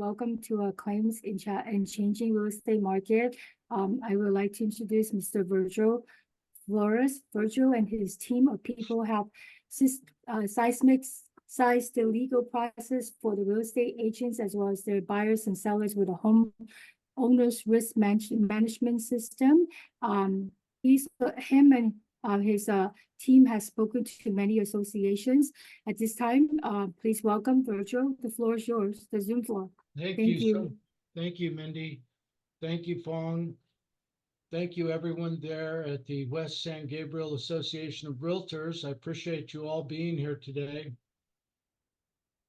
welcome to our Claims in Changing Real Estate Market. I would like to introduce Mr. Virgil Flores. Virgil and his team of people have sized the legal process for the real estate agents as well as their buyers and sellers with a home owner's risk management system. Him and his team has spoken to many associations. At this time, please welcome Virgil. The floor is yours, the Zoom floor. Thank you. Thank you, Mindy. Thank you, Fong. Thank you, everyone there at the West San Gabriel Association of Realtors. I appreciate you all being here today.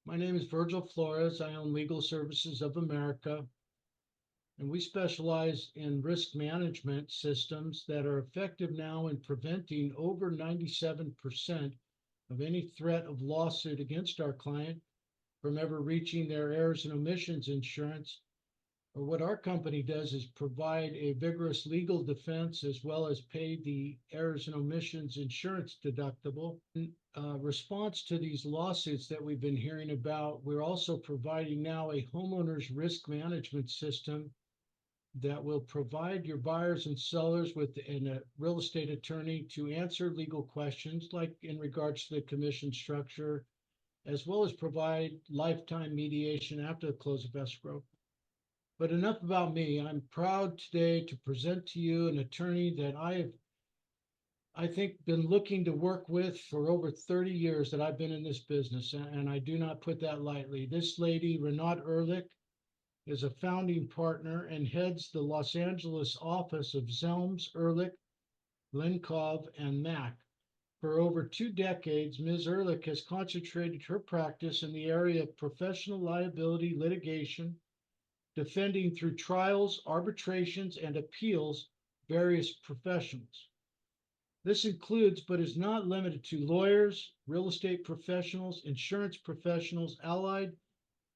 My name is Virgil Flores. I own Legal Services of America, and we specialize in risk management systems that are effective now in preventing over 97% of any threat of lawsuit against our client from ever reaching their errors and omissions insurance. Or what our company does is provide a vigorous legal defense as well as pay the errors and omissions insurance deductible. In response to these lawsuits that we've been hearing about, we're also providing now a homeowner's risk management system that will provide your buyers and sellers with a real estate attorney to answer legal questions like in regards to the commission structure, as well as provide lifetime mediation after the close of escrow. But enough about me. I'm proud today to present to you an attorney that I think been looking to work with for over 30 years that I've been in this business, and I do not put that lightly. This lady, Renat Ehrlich, is a founding partner and heads the Los Angeles office of Zelms, Ehrlich, Lenkov, and Mack. For over 2 decades, Ms. Ehrlich has concentrated her practice in the area of professional liability litigation, defending through trials, arbitrations, and appeals various professionals. This includes, but is not limited to, lawyers, real estate professionals, insurance professionals, allied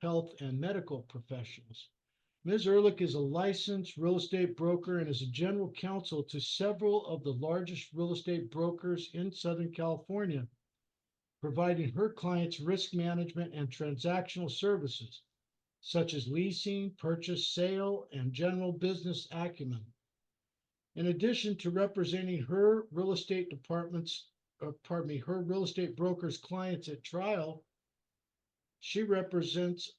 health, and medical professionals. Ms. Ehrlich is a licensed real estate broker and is a general counsel to several of the largest real estate brokers in Southern California, providing her clients risk management and transactional services, such as leasing, purchase, sale, and general business acumen. In addition to representing her real estate her real estate brokers' clients at trial, she represents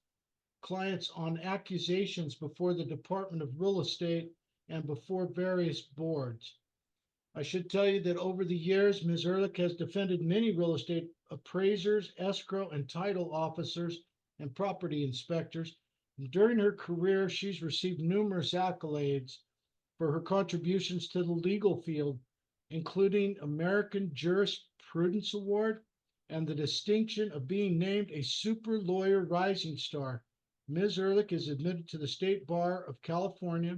clients on accusations before the Department of Real Estate and before various boards. I should tell you that over the years, Ms. Ehrlich has defended many real estate appraisers, escrow and title officers, and property inspectors. During her career, she's received numerous accolades for her contributions to the legal field, including American Jurisprudence Award and the distinction of being named a Super Lawyer Rising Star. Ms. Ehrlich is admitted to the State Bar of California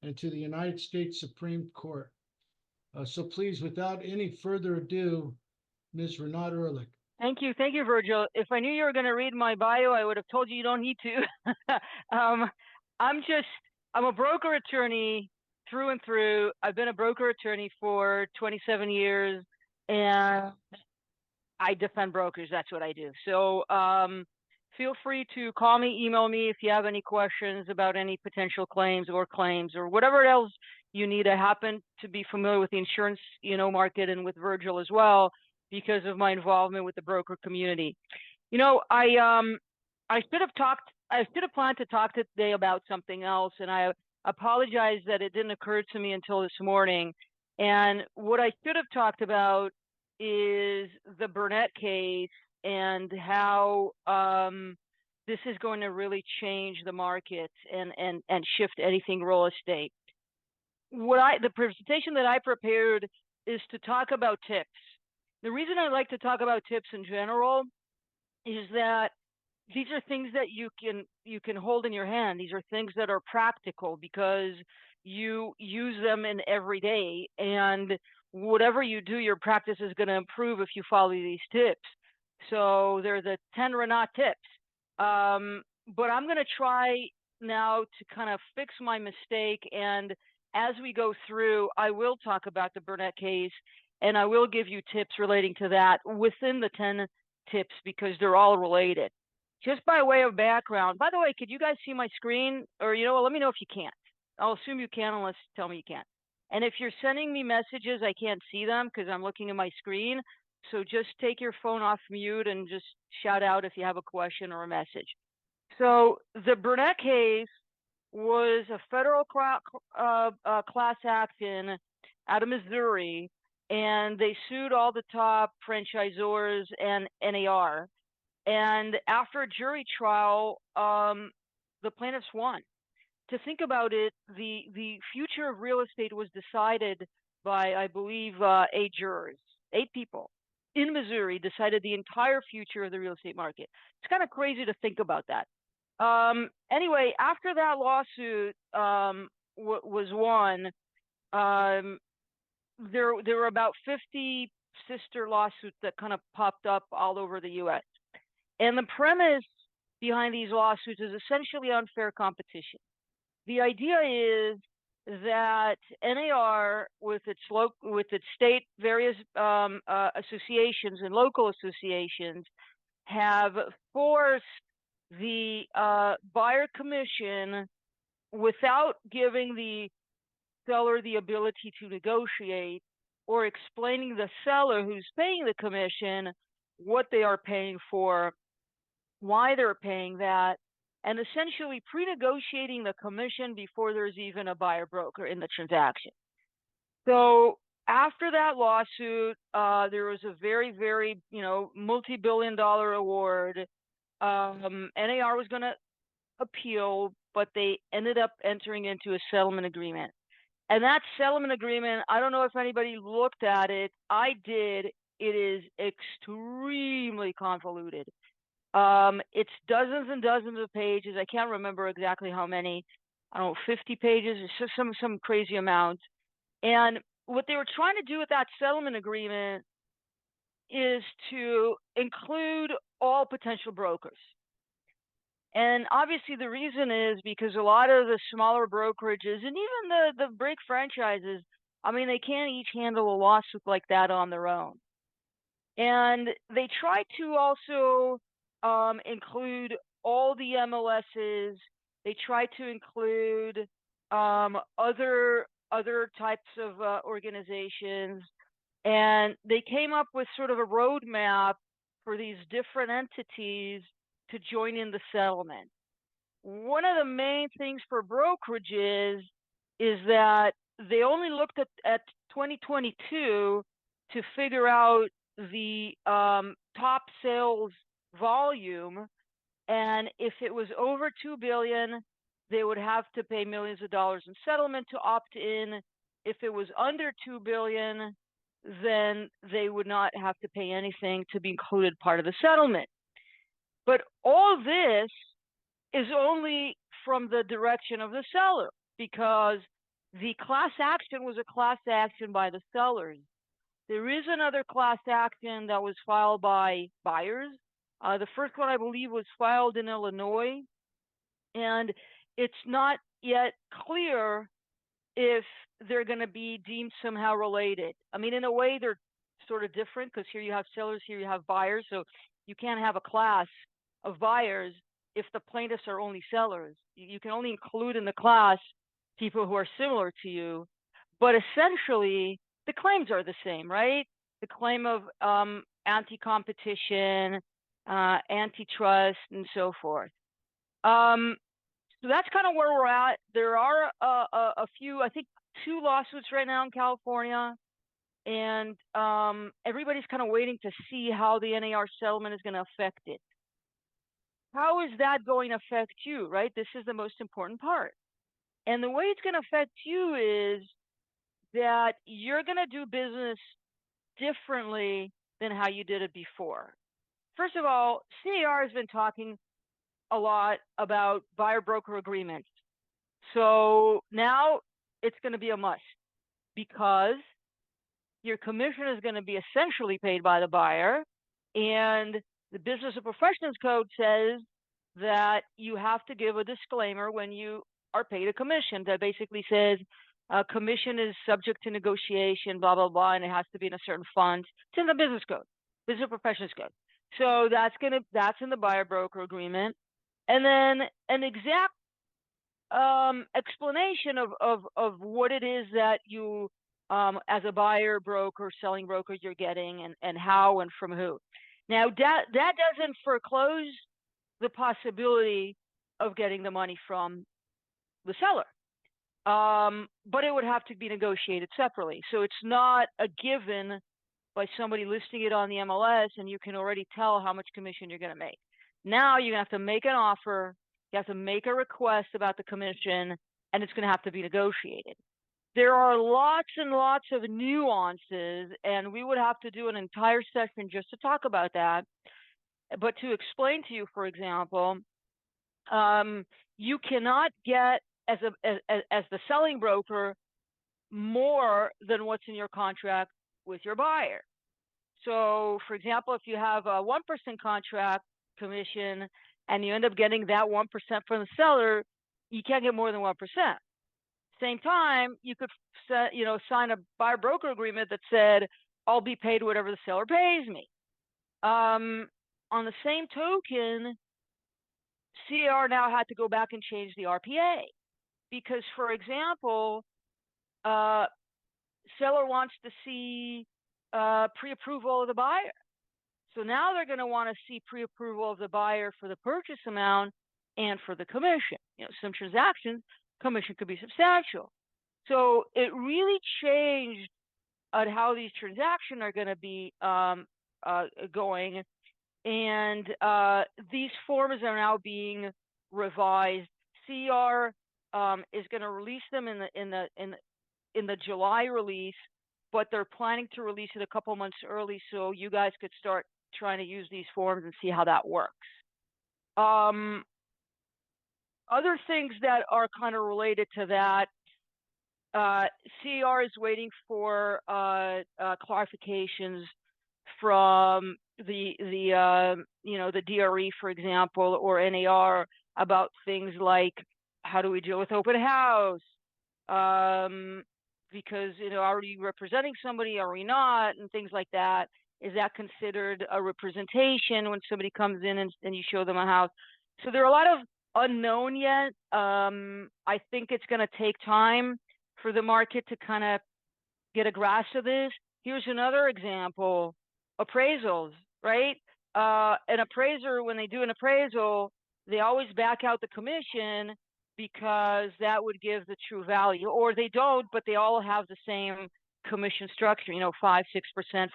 and to the United States Supreme Court. So please, without any further ado, Ms. Renat Ehrlich. Thank you, Virgil. If I knew you were going to read my bio, I would have told you don't need to. I'm a broker attorney through and through. I've been a broker attorney for 27 years, and I defend brokers. That's what I do. So feel free to call me, email me if you have any questions about any potential claims or whatever else you need. I happen to be familiar with the insurance, market and with Virgil as well, because of my involvement with the broker community. I should have planned to talk today about something else, and I apologize that it didn't occur to me until this morning. And what I should have talked about is the Burnett case and how this is going to really change the market and shift anything real estate. The presentation that I prepared is to talk about tips. The reason I like to talk about tips in general is that these are things that you can hold in your hand. These are things that are practical because you use them in every day, and whatever you do, your practice is going to improve if you follow these tips. So they're the 10 Renat tips. But I'm going to try now to kind of fix my mistake, and as we go through, I will talk about the Burnett case, and I will give you tips relating to that within the 10 tips because they're all related. just by way of background, by the way, could you guys see my screen? Or, you know what, let me know if you can't. I'll assume you can unless you tell me you can't. And if you're sending me messages, I can't see them because I'm looking at my screen. So just take your phone off mute and just shout out if you have a question or a message. So the Burnett case was a federal class action out of Missouri, and they sued all the top franchisors and NAR. And after a jury trial, the plaintiffs won. To think about it, the future of real estate was decided by, I believe, 8 jurors, 8 people in Missouri decided the entire future of the real estate market. It's kind of crazy to think about that. Anyway, after that lawsuit was won, there were about 50 sister lawsuits that kind of popped up all over the U.S. And the premise behind these lawsuits is essentially unfair competition. The idea is that NAR, with its state various associations and local associations, have forced the buyer commission without giving the seller the ability to negotiate or explaining the seller who's paying the commission what they are paying for, why they're paying that, and essentially pre-negotiating the commission before there's even a buyer broker in the transaction. So after that lawsuit, there was a very, very, multi-billion-dollar award. NAR was going to appeal, but they ended up entering into a settlement agreement. And that settlement agreement, I don't know if anybody looked at it. I did. It is extremely convoluted. It's dozens and dozens of pages. I can't remember exactly how many. I don't know, 50 pages. It's just some crazy amount. And what they were trying to do with that settlement agreement is to include all potential brokers. And obviously the reason is because a lot of the smaller brokerages and even the big franchises, I mean, they can't each handle a lawsuit like that on their own. And they try to also include all the MLSs. They try to include other types of organizations. And they came up with sort of a roadmap for these different entities to join in the settlement. One of the main things for brokerages is that they only looked at 2022 to figure out the top sales volume, and if it was over 2 billion, they would have to pay millions of dollars in settlement to opt in. If it was under 2 billion, then they would not have to pay anything to be included part of the settlement. But all this is only from the direction of the seller, because the class action was a class action by the sellers. There is another class action that was filed by buyers. The first one, I believe, was filed in Illinois, and it's not yet clear if they're going to be deemed somehow related. I mean, in a way, they're sort of different, because here you have sellers, here you have buyers, so you can't have a class of buyers if the plaintiffs are only sellers. You can only include in the class people who are similar to you, but essentially the claims are the same, right? The claim of anti-competition, antitrust, and so forth. So that's kind of where we're at. There are a few, I think 2 lawsuits right now in California, and everybody's kind of waiting to see how the NAR settlement is going to affect it. How is that going to affect you, right? This is the most important part. And the way it's going to affect you is that you're going to do business differently than how you did it before. First of all, CAR has been talking a lot about buyer-broker agreements. So now it's going to be a must, because your commission is going to be essentially paid by the buyer, and the Business and Professions Code says that you have to give a disclaimer when you are paid a commission that basically says commission is subject to negotiation, blah, blah, blah, and it has to be in a certain fund. It's in the Business Code, Business and Professions Code. So that's in the buyer broker agreement. And then an exact explanation of what it is that you as a buyer broker, selling broker, you're getting, and how and from who. Now that doesn't foreclose the possibility of getting the money from the seller. But it would have to be negotiated separately. So it's not a given by somebody listing it on the MLS and you can already tell how much commission you're going to make. Now you're going to have to make an offer, you have to make a request about the commission, and it's going to have to be negotiated. There are lots and lots of nuances, and we would have to do an entire session just to talk about that. But to explain to you, for example, you cannot get as the selling broker more than what's in your contract with your buyer. So, for example, if you have a 1% contract commission and you end up getting that 1% from the seller, you can't get more than 1%. Same time, you could sign a buyer broker agreement that said, I'll be paid whatever the seller pays me. On the same token, CAR now had to go back and change the RPA because, for example, seller wants to see pre-approval of the buyer. So now they're going to want to see pre-approval of the buyer for the purchase amount and for the commission. Some transactions, commission could be substantial. So it really changed on how these transactions are going to be going. And these forms are now being revised. CR is going to release them in the July release, but they're planning to release it a couple months early so you guys could start trying to use these forms and see how that works. Other things that are kind of related to that, CR is waiting for clarifications from the DRE, for example, or NAR about things like how do we deal with open house? Because, are we representing somebody? Are we not? And things like that. Is that considered a representation when somebody comes in and you show them a house? So there are a lot of unknown yet. I think it's going to take time for the market to kind of get a grasp of this. Here's another example, appraisals, right? An appraiser, when they do an appraisal, they always back out the commission because that would give the true value, or they don't, but they all have the same commission structure, 5, 6%,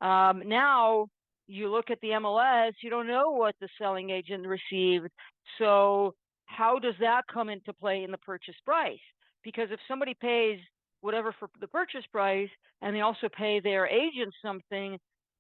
4%. Now you look at the MLS, you don't know what the selling agent received. So how does that come into play in the purchase price? Because if somebody pays whatever for the purchase price and they also pay their agent something,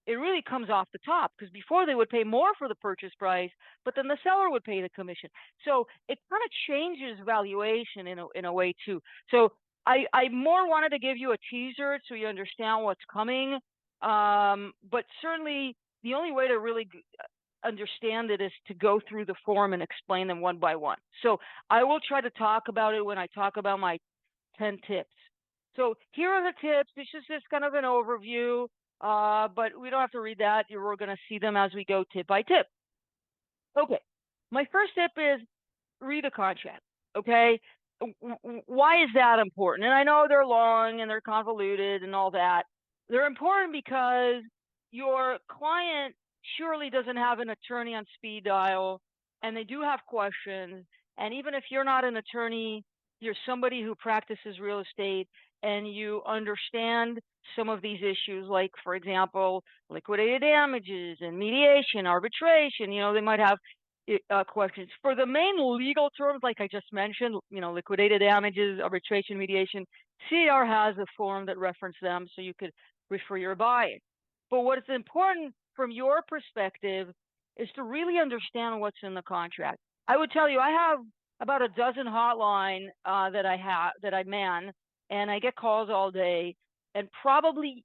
it really comes off the top, because before they would pay more for the purchase price, but then the seller would pay the commission. So it kind of changes valuation in a way too. So I more wanted to give you a teaser so you understand what's coming. But certainly the only way to really understand it is to go through the form and explain them one by one. So I will try to talk about it when I talk about my 10 tips. So here are the tips. This is just kind of an overview, but we don't have to read that. We're going to see them as we go tip by tip. Okay. My first tip is read a contract. Okay. Why is that important? And I know they're long and they're convoluted and all that. They're important because your client surely doesn't have an attorney on speed dial, and they do have questions. And even if you're not an attorney, you're somebody who practices real estate and you understand some of these issues, like, for example, liquidated damages and mediation, arbitration. They might have questions for the main legal terms, like I just mentioned, liquidated damages, arbitration, mediation. CAR has a form that references them, so you could refer your buyer. But what is important from your perspective is to really understand what's in the contract. I would tell you, I have about a dozen hotline that I man, and I get calls all day, and probably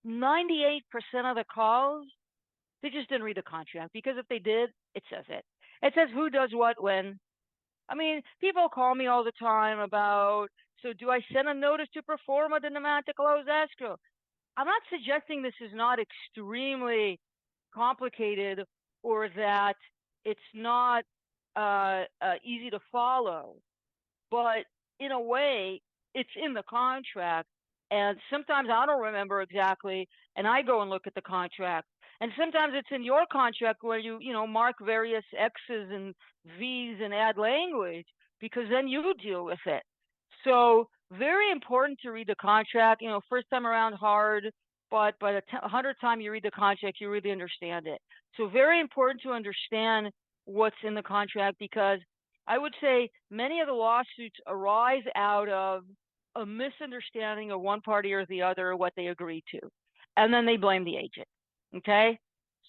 98% of the calls, they just didn't read the contract, because if they did, it says it. It says who does what when. I mean, people call me all the time about, so do I send a notice to perform a demand to close escrow? I'm not suggesting this is not extremely complicated or that it's not easy to follow. But in a way, it's in the contract. And sometimes I don't remember exactly, and I go and look at the contract. And sometimes it's in your contract where you mark various X's and V's and add language, because then you deal with it. So very important to read the contract. First time around hard, but by the 100th time you read the contract, you really understand it. So very important to understand what's in the contract, because I would say many of the lawsuits arise out of a misunderstanding of one party or the other, what they agree to, and then they blame the agent. Okay,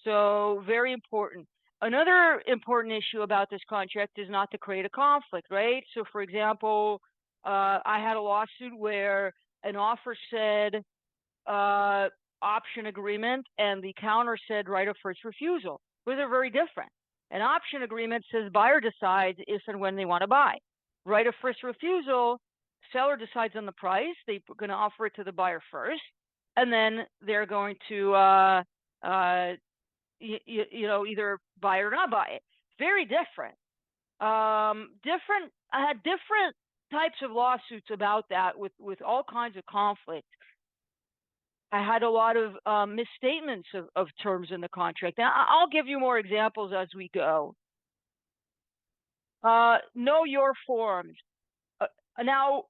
so very important. Another important issue about this contract is not to create a conflict, right? So for example, I had a lawsuit where an offer said option agreement and the counter said right of first refusal. Those are very different. An option agreement says buyer decides if and when they want to buy. Right of first refusal, seller decides on the price. They're going to offer it to the buyer first, and then they're going to either buy or not buy it. Very different. I had different types of lawsuits about that with all kinds of conflict. I had a lot of misstatements of terms in the contract. Now, I'll give you more examples as we go. Know your forms. Now,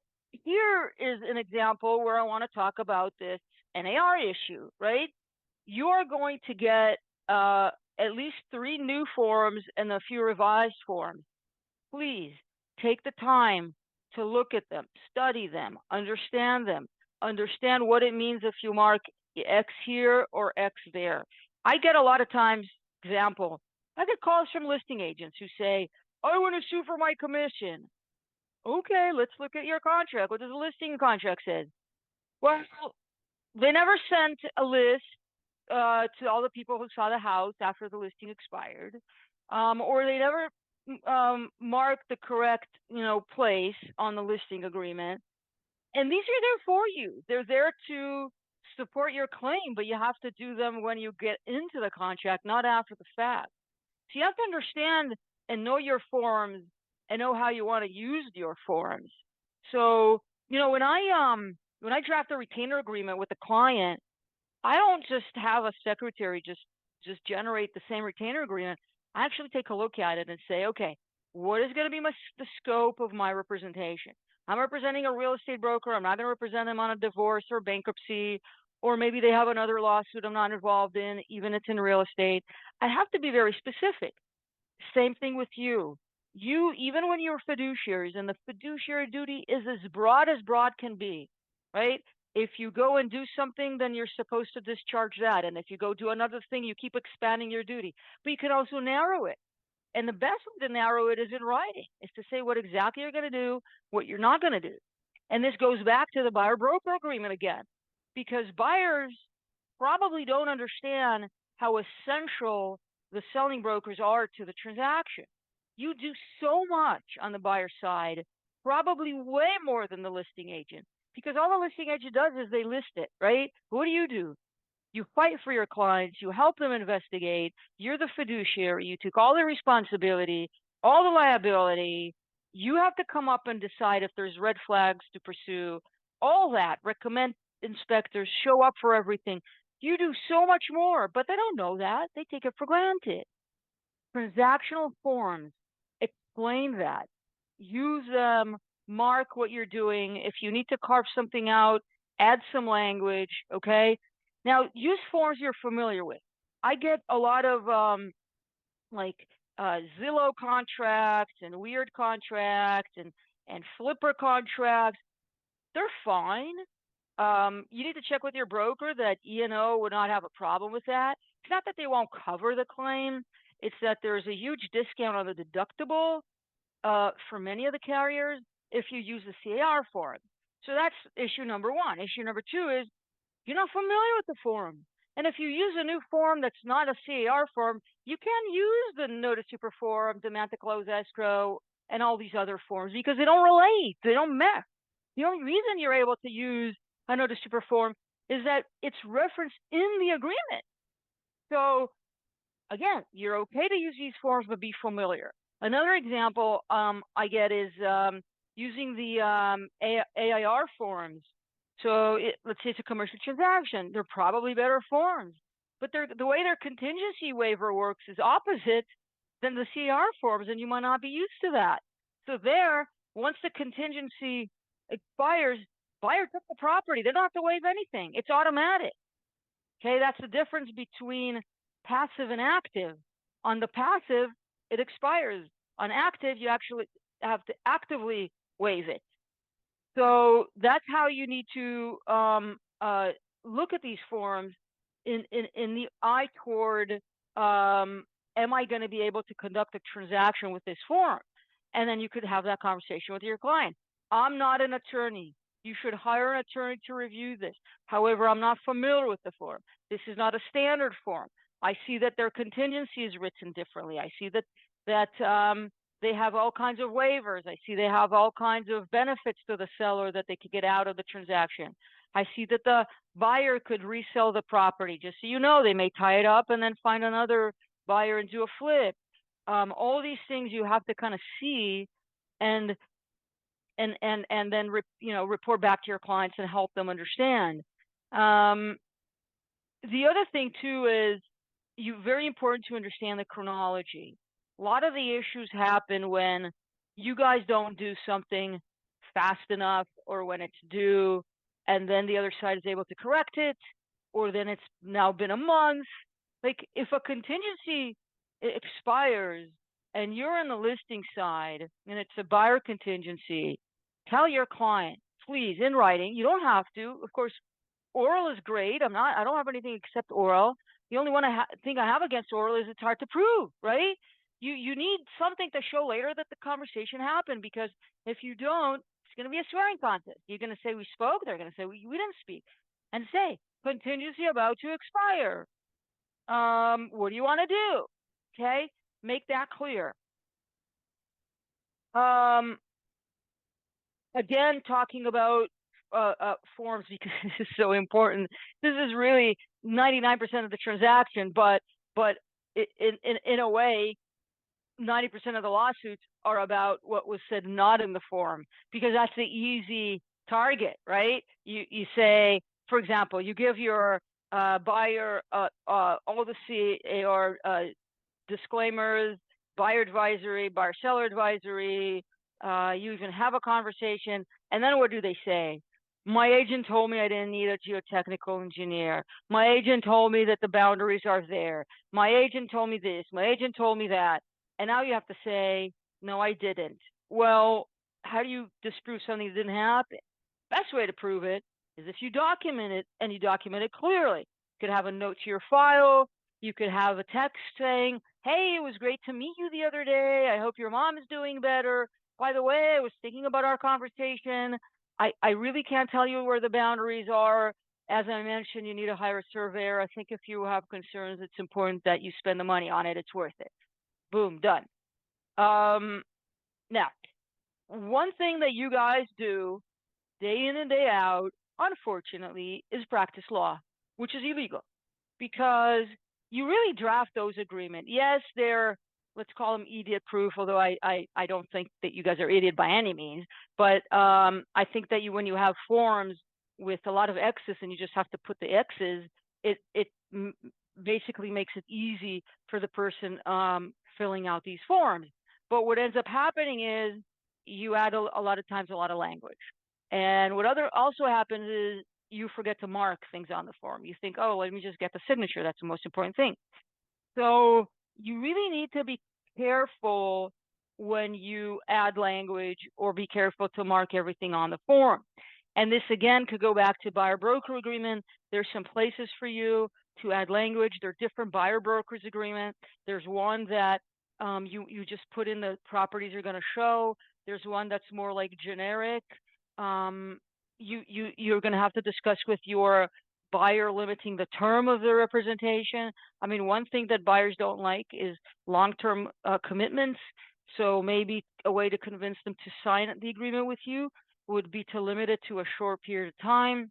here is an example where I want to talk about this NAR issue, right? You're going to get at least 3 new forms and a few revised forms. Please take the time to look at them, study them, understand what it means if you mark X here or X there. I get a lot of times, example, I get calls from listing agents who say, I want to sue for my commission. Okay, let's look at your contract. What does the listing contract say? Well, they never sent a list to all the people who saw the house after the listing expired, or they never marked the correct, place on the listing agreement. And these are there for you. They're there to support your claim, but you have to do them when you get into the contract, not after the fact. So you have to understand and know your forms and know how you want to use your forms. So, when I draft a retainer agreement with a client, I don't just have a secretary just generate the same retainer agreement. I actually take a look at it and say, okay, what is going to be the scope of my representation? I'm representing a real estate broker. I'm not going to represent them on a divorce or bankruptcy, or maybe they have another lawsuit I'm not involved in, even if it's in real estate. I have to be very specific. Same thing with you. Even when you're fiduciaries, and the fiduciary duty is as broad can be, right? If you go and do something, then you're supposed to discharge that. And if you go do another thing, you keep expanding your duty. But you can also narrow it. And the best way to narrow it is in writing, is to say what exactly you're going to do, what you're not going to do. And this goes back to the buyer-broker agreement again, because buyers probably don't understand how essential the selling brokers are to the transaction. You do so much on the buyer side, probably way more than the listing agent, because all the listing agent does is they list it, right? What do? You fight for your clients, you help them investigate, you're the fiduciary, you took all the responsibility, all the liability. You have to come up and decide if there's red flags to pursue, all that, recommend inspectors, show up for everything. You do so much more, but they don't know that. They take it for granted. Transactional forms explain that. Use them, mark what you're doing. If you need to carve something out, add some language, okay? Now, use forms you're familiar with. I get a lot of Zillow contracts and weird contracts and flipper contracts. They're fine. You need to check with your broker that E&O would not have a problem with that. It's not that they won't cover the claim. It's that there's a huge discount on the deductible for many of the carriers if you use the CAR form. So that's issue number 1. Issue number 2 is you're not familiar with the form. And if you use a new form that's not a CAR form, you can use the notice to perform, demand to close escrow, and all these other forms because they don't relate. They don't mesh. The only reason you're able to use a notice to perform is that it's referenced in the agreement. So again, you're okay to use these forms, but be familiar. Another example I get is using the AIR forms. So let's say it's a commercial transaction. They're probably better forms, but the way their contingency waiver works is opposite than the CAR forms, and you might not be used to that. So there, once the contingency expires, buyer took the property. They don't have to waive anything. It's automatic. Okay, that's the difference between passive and active. On the passive, it expires. On active, you actually have to actively waive it. So that's how you need to look at these forms in the eye toward, am I going to be able to conduct a transaction with this form? And then you could have that conversation with your client. I'm not an attorney. You should hire an attorney to review this. However, I'm not familiar with the form. This is not a standard form. I see that their contingency is written differently. I see that they have all kinds of waivers. I see they have all kinds of benefits to the seller that they could get out of the transaction. I see that the buyer could resell the property. Just so you know, they may tie it up and then find another buyer and do a flip. All these things you have to kind of see and then report back to your clients and help them understand. The other thing too is very important to understand the chronology. A lot of the issues happen when you guys don't do something fast enough, or when it's due and then the other side is able to correct it, or then it's now been a month. Like if a contingency expires and you're on the listing side and it's a buyer contingency, tell your client, please, in writing. You don't have to. Of course, oral is great. I don't have anything except oral. The only thing I have against oral is it's hard to prove, right? You need something to show later that the conversation happened, because if you don't, it's going to be a swearing contest. You're going to say we spoke. They're going to say we didn't speak, and say contingency about to expire. What do you want to do? Okay, make that clear. Again, talking about forms, because this is so important. This is really 99% of the transaction, but in a way, 90% of the lawsuits are about what was said not in the form, because that's the easy target, right? You say, for example, you give your buyer all the CAR disclaimers, buyer advisory, buyer seller advisory. You even have a conversation, and then what do they say? My agent told me I didn't need a geotechnical engineer. My agent told me that the boundaries are there. My agent told me this. My agent told me that. And now you have to say, no, I didn't. Well, how do you disprove something that didn't happen? Best way to prove it is if you document it, and you document it clearly. You could have a note to your file. You could have a text saying, hey, it was great to meet you the other day. I hope your mom is doing better. By the way, I was thinking about our conversation. I really can't tell you where the boundaries are. As I mentioned, you need to hire a surveyor. I think if you have concerns, it's important that you spend the money on it. It's worth it. Boom, done. Now, one thing that you guys do day in and day out, unfortunately, is practice law, which is illegal, because you really draft those agreements. Yes, they're, let's call them idiot proof, although I don't think that you guys are idiot by any means. But I think that when you have forms with a lot of X's and you just have to put the X's, it basically makes it easy for the person filling out these forms. But what ends up happening is you add a lot of times a lot of language. And what also happens is you forget to mark things on the form. You think, oh, let me just get the signature. That's the most important thing. So you really need to be careful when you add language, or be careful to mark everything on the form. And this, again, could go back to buyer-broker agreement. There's some places for you to add language. There are different buyer-brokers agreement. There's one that you just put in the properties you're going to show. There's one that's more like generic. You're going to have to discuss with your buyer limiting the term of the representation. I mean, one thing that buyers don't like is long-term commitments. So maybe a way to convince them to sign the agreement with you would be to limit it to a short period of time.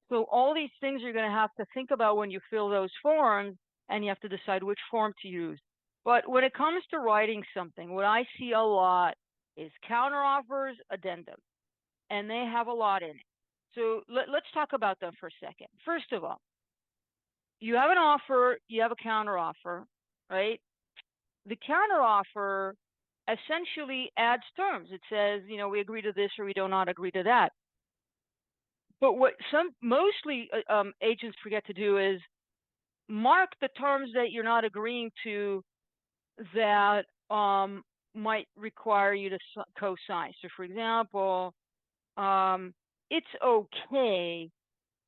So all these things you're going to have to think about when you fill those forms, and you have to decide which form to use. But when it comes to writing something, what I see a lot is counteroffers, addendum, and they have a lot in it. So let's talk about them for a second. First of all, you have an offer, you have a counteroffer, right? The counteroffer essentially adds terms. It says, we agree to this or we do not agree to that. But what mostly agents forget to do is mark the terms that you're not agreeing to that might require you to co-sign. So for example, it's okay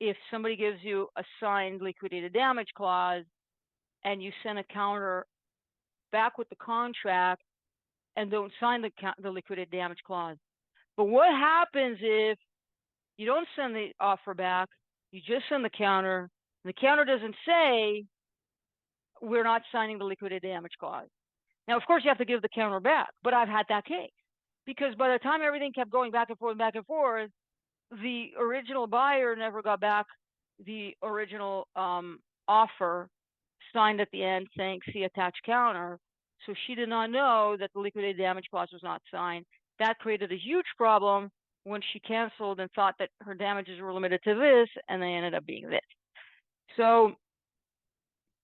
if somebody gives you a signed liquidated damage clause and you send a counter back with the contract and don't sign the liquidated damage clause. But what happens if you don't send the offer back, you just send the counter, and the counter doesn't say, we're not signing the liquidated damage clause. Now, of course, you have to give the counter back, but I've had that case. Because by the time everything kept going back and forth, the original buyer never got back the original offer signed at the end saying, see attached counter. So she did not know that the liquidated damage clause was not signed. That created a huge problem when she canceled and thought that her damages were limited to this, and they ended up being this. So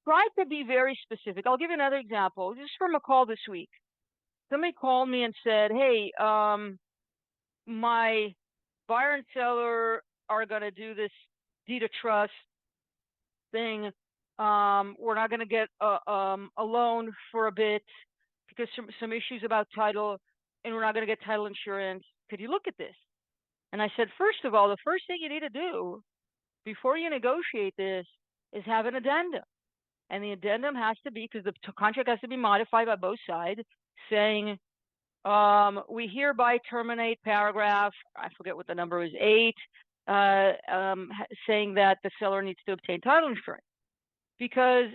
try to be very specific. I'll give you another example, just from a call this week. Somebody called me and said, hey, my buyer and seller are going to do this deed of trust thing. We're not going to get a loan for a bit because some issues about title, and we're not going to get title insurance. Could you look at this? And I said, first of all, the first thing you need to do before you negotiate this is have an addendum. And the addendum has to be, because the contract has to be modified by both sides, saying, we hereby terminate paragraph, I forget what the number is, 8, saying that the seller needs to obtain title insurance. Because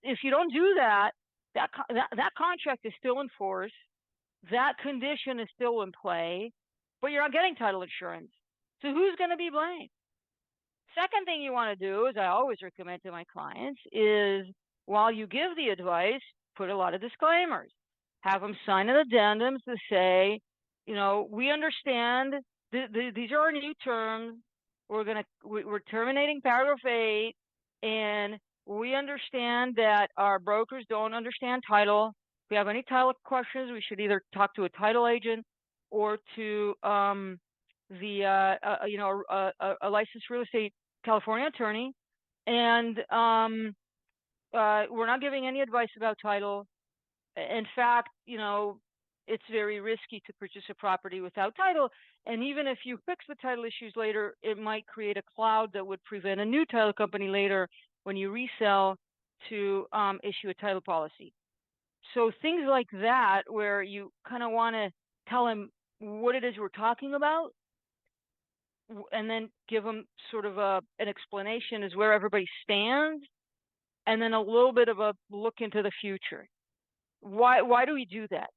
if you don't do that, that contract is still in force, that condition is still in play, but you're not getting title insurance. So who's going to be blamed? Second thing you want to do, as I always recommend to my clients, is while you give the advice, put a lot of disclaimers. Have them sign an addendum to say, we understand these are our new terms. We're terminating paragraph 8, and we understand that our brokers don't understand title. If we have any title questions, we should either talk to a title agent or to a licensed real estate California attorney. And we're not giving any advice about title. In fact, it's very risky to purchase a property without title. And even if you fix the title issues later, it might create a cloud that would prevent a new title company later when you resell to issue a title policy. So things like that, where you kind of want to tell them what it is we're talking about, and then give them sort of an explanation as where everybody stands, and then a little bit of a look into the future. Why do we do that?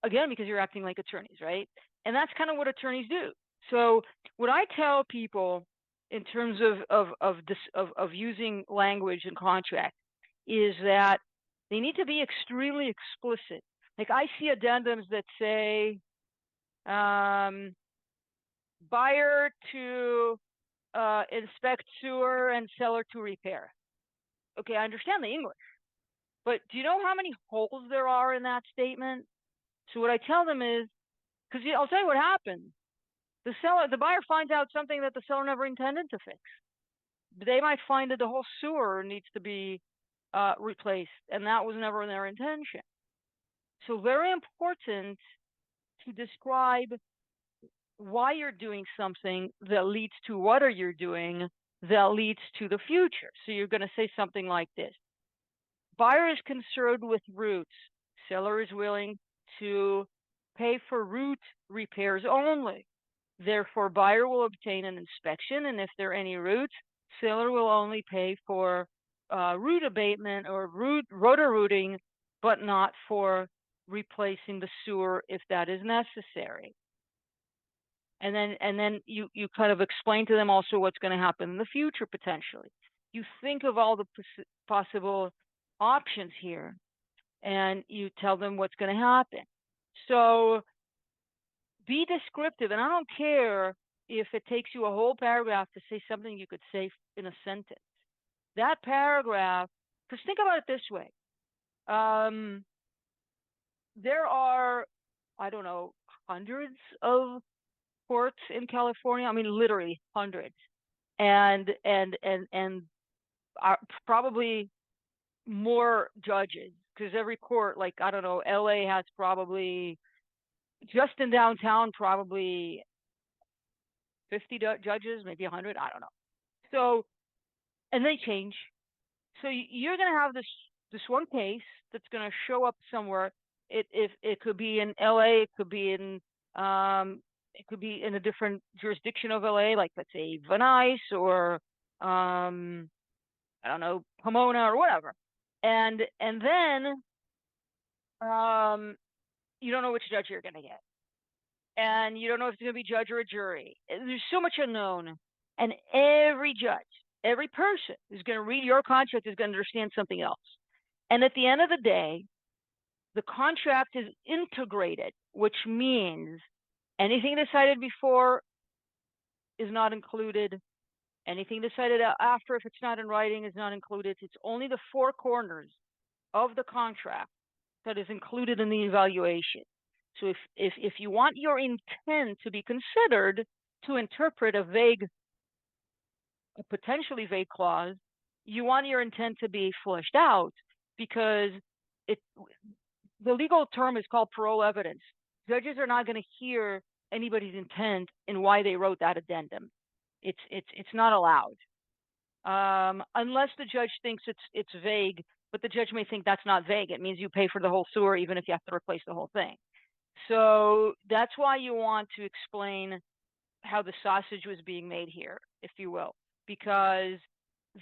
Again, because you're acting like attorneys, right? And that's kind of what attorneys do. So what I tell people in terms of using language and contract is that they need to be extremely explicit. Like I see addendums that say, buyer to inspect sewer and seller to repair. Okay, I understand the English, but do you know how many holes there are in that statement? So what I tell them is, because I'll tell you what happens. The buyer finds out something that the seller never intended to fix. They might find that the whole sewer needs to be replaced, and that was never their intention. So very important to describe why you're doing something that leads to what are you doing that leads to the future. So you're going to say something like this. Buyer is concerned with roots. Seller is willing to pay for root repairs only. Therefore, buyer will obtain an inspection, and if there are any roots, seller will only pay for root abatement or rotor rooting, but not for replacing the sewer if that is necessary. And then you kind of explain to them also what's going to happen in the future potentially. you think of all the possible options here, and you tell them what's going to happen. So be descriptive, and I don't care if it takes you a whole paragraph to say something you could say in a sentence. That paragraph, because think about it this way. There are, I don't know, hundreds of courts in California. I mean, literally hundreds, and are probably more judges, because every court, like, I don't know, LA has probably, just in downtown, probably 50 judges, maybe 100, I don't know. So, and they change. So you're going to have this one case that's going to show up somewhere. It could be in LA, it could be in a different jurisdiction of LA, like, let's say Venice, or I don't know, Pomona, or whatever. And then you don't know which judge you're going to get. And you don't know if it's going to be judge or a jury. There's so much unknown. And every judge, every person who's going to read your contract is going to understand something else. And at the end of the day, the contract is integrated, which means anything decided before is not included. Anything decided after, if it's not in writing, is not included. It's only the four corners of the contract that is included in the evaluation. So if you want your intent to be considered to interpret a potentially vague clause, you want your intent to be fleshed out, because the legal term is called parole evidence. Judges are not going to hear anybody's intent and why they wrote that addendum. It's not allowed, unless the judge thinks it's vague. But the judge may think that's not vague. It means you pay for the whole sewer, even if you have to replace the whole thing. So that's why you want to explain how the sausage was being made here, if you will, because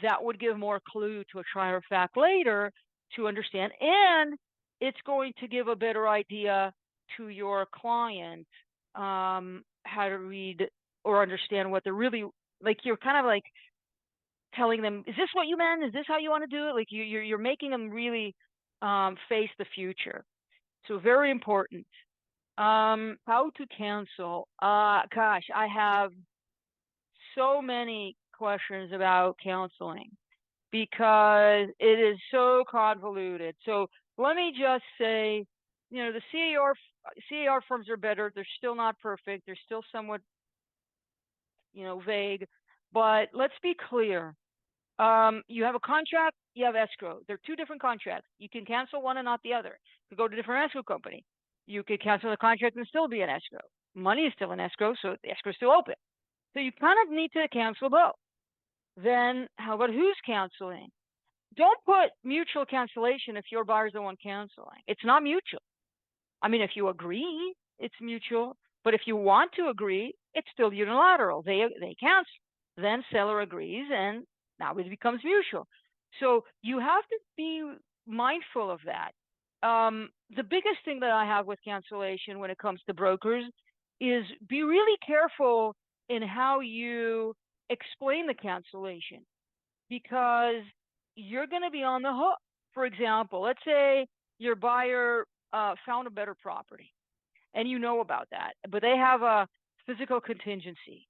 that would give more clue to a trier of fact later to understand. And it's going to give a better idea to your client how to read or understand what they're really, like, you're kind of like telling them, is this what you meant? Is this how you want to do it? Like, you're making them really face the future. So very important. How to cancel? Gosh, I have so many questions about counseling because it is so convoluted. So let me just say, the CAR firms are better. They're still not perfect. They're still somewhat, vague. But let's be clear. You have a contract, you have escrow. They're two different contracts. You can cancel one and not the other. You go to a different escrow company. You could cancel the contract and still be in escrow. Money is still in escrow, so the escrow is still open. So you kind of need to cancel both. Then how about who's canceling? Don't put mutual cancellation if your buyer's the one canceling. It's not mutual. I mean, if you agree, it's mutual. But if you want to agree, it's still unilateral. They cancel. Then seller agrees, and now it becomes mutual. So you have to be mindful of that. The biggest thing that I have with cancellation when it comes to brokers is be really careful in how you explain the cancellation, because you're going to be on the hook. For example, let's say your buyer found a better property and you know about that, but they have a physical contingency.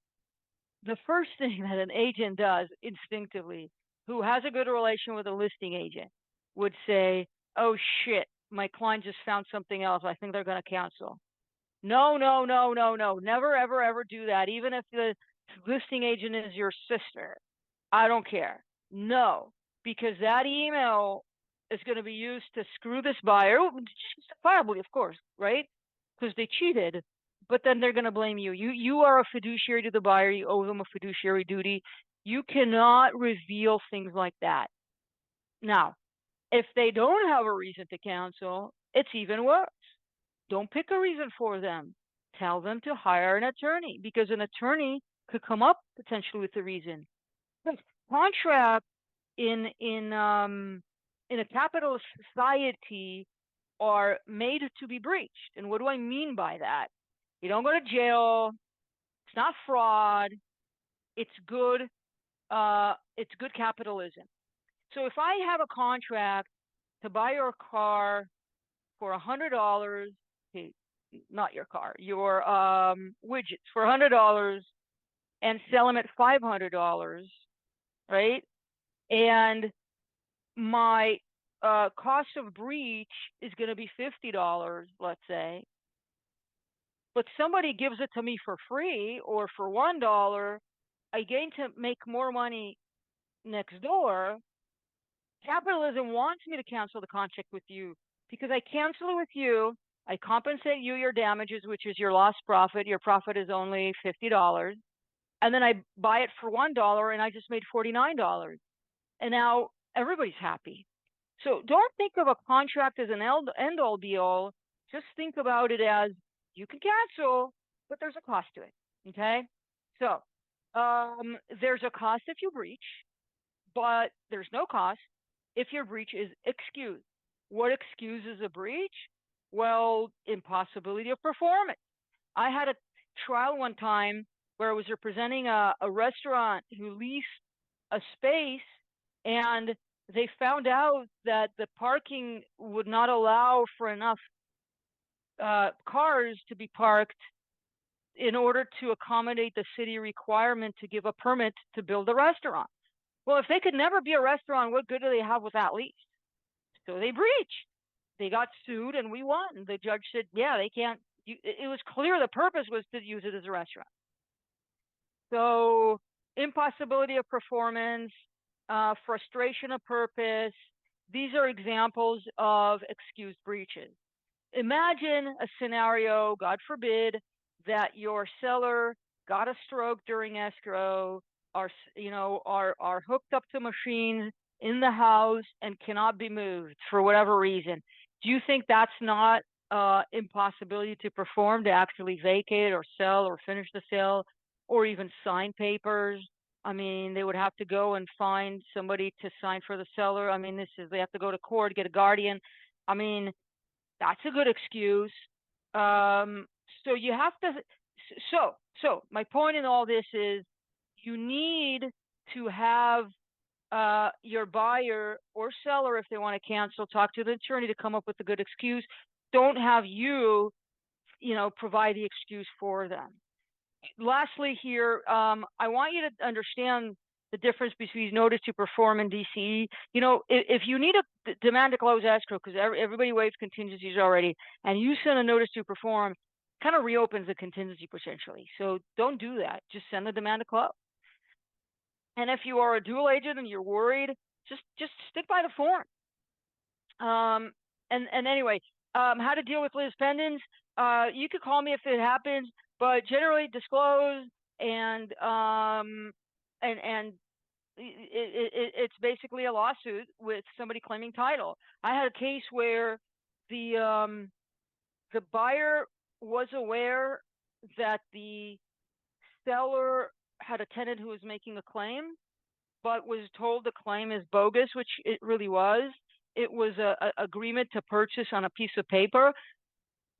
The first thing that an agent does instinctively, who has a good relation with a listing agent, would say, oh shit, my client just found something else. I think they're going to cancel. No. Never, ever, ever do that. Even if the listing agent is your sister. I don't care. No, because that email is going to be used to screw this buyer, justifiably, of course, right? Because they cheated. But then they're going to blame you. You are a fiduciary to the buyer. You owe them a fiduciary duty. You cannot reveal things like that. Now, if they don't have a reason to cancel, it's even worse. Don't pick a reason for them. Tell them to hire an attorney, because an attorney could come up potentially with a reason. But contract in a capitalist society are made to be breached. And what do I mean by that? You don't go to jail. It's not fraud. It's good it's good capitalism. So if I have a contract to buy your car for $100, okay, not your car, your widgets for $100 and sell them at $500, right? And my cost of breach is going to be $50, let's say. But somebody gives it to me for free or for $1, I gain to make more money next door. Capitalism wants me to cancel the contract with you because I cancel it with you. I compensate you your damages, which is your lost profit. Your profit is only $50. And then I buy it for $1 and I just made $49. And now everybody's happy. So don't think of a contract as an end all be all. Just think about it as you can cancel, but there's a cost to it. Okay. So there's a cost if you breach, but there's no cost if your breach is excused. What excuses a breach? Well, impossibility of performance. I had a trial one time where I was representing a restaurant who leased a space, and they found out that the parking would not allow for enough cars to be parked in order to accommodate the city requirement to give a permit to build a restaurant. Well, if they could never be a restaurant, what good do they have with that lease? So they breached. They got sued and we won. The judge said, yeah, they can't. It was clear the purpose was to use it as a restaurant. So impossibility of performance, frustration of purpose. These are examples of excused breaches. Imagine a scenario, God forbid, that your seller got a stroke during escrow, are hooked up to machines in the house and cannot be moved for whatever reason. Do you think that's not impossibility to perform, to actually vacate or sell or finish the sale or even sign papers? I mean, they would have to go and find somebody to sign for the seller. I mean, they have to go to court, get a guardian. I mean, that's a good excuse. So you have to, so my point in all this is you need to have your buyer or seller, if they want to cancel, talk to the attorney to come up with a good excuse. Don't have you, provide the excuse for them. Lastly here, I want you to understand the difference between notice to perform and DCE. If you need a demand to close escrow, because everybody waives contingencies already, and you send a notice to perform, kind of reopens the contingency potentially. So don't do that. Just send the demand to close. And if you are a dual agent and you're worried, just stick by the form. And anyway, how to deal with lis pendens? You could call me if it happens, but generally disclose and it's basically a lawsuit with somebody claiming title. I had a case where the buyer was aware that the seller had a tenant who was making a claim, but was told the claim is bogus, which it really was. It was a agreement to purchase on a piece of paper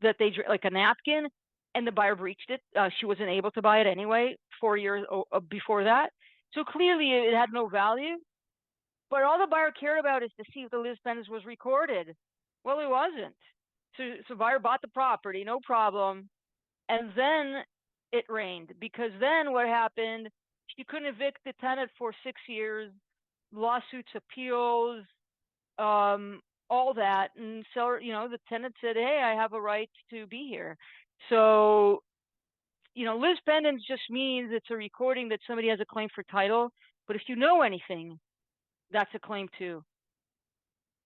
that they, like a napkin, and the buyer breached it. She wasn't able to buy it anyway 4 years before that. So clearly it had no value. But all the buyer cared about is to see if the lis pendens was recorded. Well, it wasn't. So buyer bought the property, no problem. And then it rained, because then what happened, she couldn't evict the tenant for 6 years, lawsuits, appeals, all that. And so, the tenant said, hey, I have a right to be here. So, lis pendens just means it's a recording that somebody has a claim for title. But if you know anything, that's a claim too.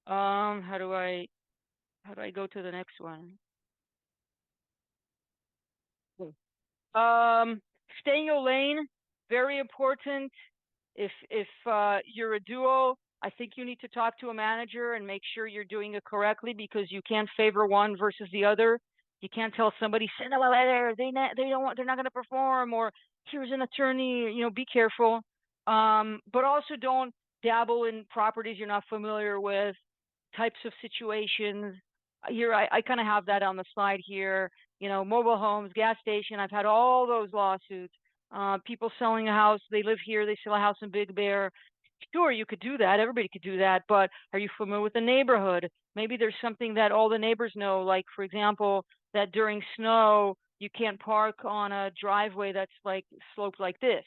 How do I go to the next one? Stay in your lane, very important. If you're a duo, I think you need to talk to a manager and make sure you're doing it correctly, because you can't favor one versus the other. You can't tell somebody, send them a letter, they're not going to perform, or here's an attorney. Be careful. But also don't dabble in properties you're not familiar with, types of situations. Here, I kind of have that on the slide here. Mobile homes, gas station. I've had all those lawsuits. People selling a house, they live here, they sell a house in Big Bear. Sure, you could do that. Everybody could do that. But are you familiar with the neighborhood? Maybe there's something that all the neighbors know, like, for example, that during snow, you can't park on a driveway that's like sloped like this.